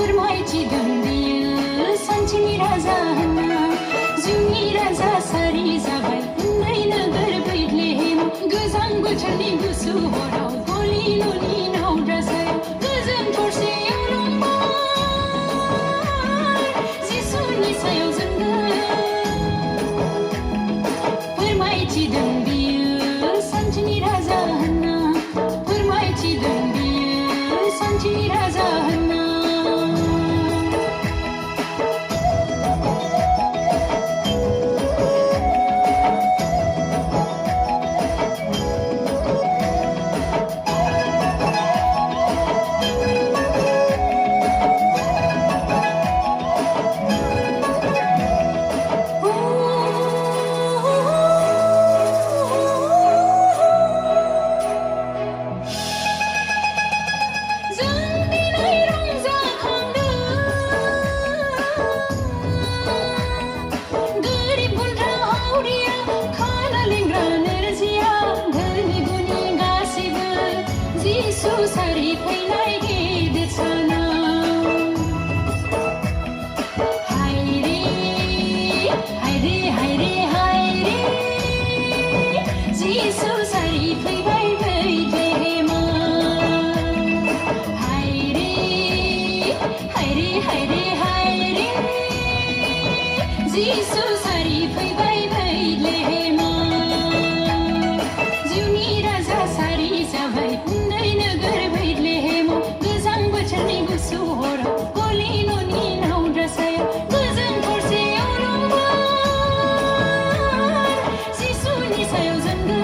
फोरमायथिदों बियो सानसेनि राजा होनना जिउनि राजा सारि जाबाय उन्दै नोगोर बैग्लेहेमाव गोजां बोथोरनि गुसु हराव गलि न'नि नावद्रा सायाव गोजोन थरसेयाव रंबार जिसुनि सायाव जोंगोन फोरमायथिदों बियो सानसेनि राजा होनना फोरमायथिदों बियो सानसेनि राजा होनना सारि फैनाय गिदिर सानाव हायरे हायरे हायरे हायरे जिसु सारि फैबाय बैग्लेहेमाव हायरे हायरे हायरे हायरे जिसु सारि फैबाय बैग्लेहेमाव जिउनि राजा सारि जाबाय उन्दै नोगोर बैग्लेहेमाव गोजां बोथोरनि गुसु हराव गलि न'नि नावद्रा सायाव गोजोन थरसेयाव रंबार जिसुनि सायाव जोंगोन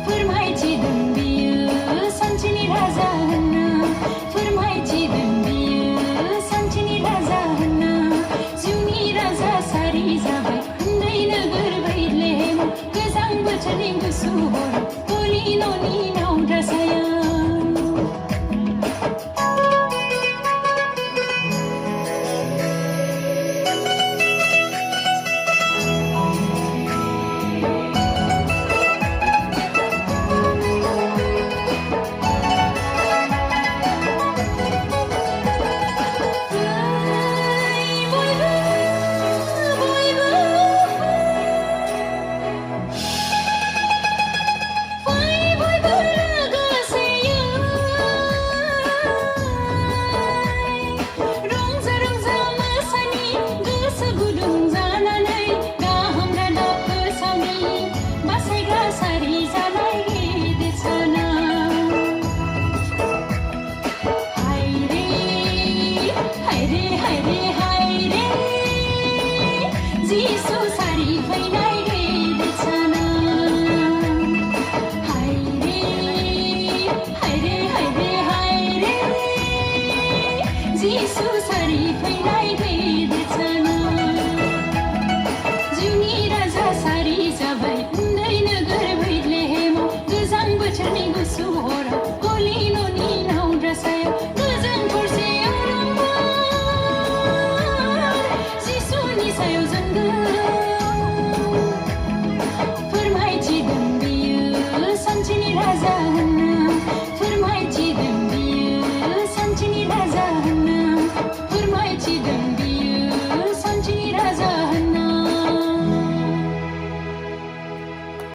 फोरमायथिदों बियो सानसेनि राजा होनना फोरमायथिदों बियो सानसेनि राजा होनना जिउनि राजा सारि जाबाय उन्दै नोगोर बैग्लेहेमाव गोजां बोथोरनि गुसु हराव गलि न'नि नावद्रा सायाव जिसु सारि फैनाय गिदिर सानाव हायरे हायरे हायरे हायरे जिसु सारि फैनाय गिदिर सानाव जिउनि राजा सारि जाबाय उन्दै नोगोर बैग्लेहेमाव गोजां बोथोरनि गुसु हराव गलि न'नि नावद्रा सायाव गोजोन थरसेयाव रंबार जिसुनि सायाव फोरमायथिदों बियो सानसेनि राजा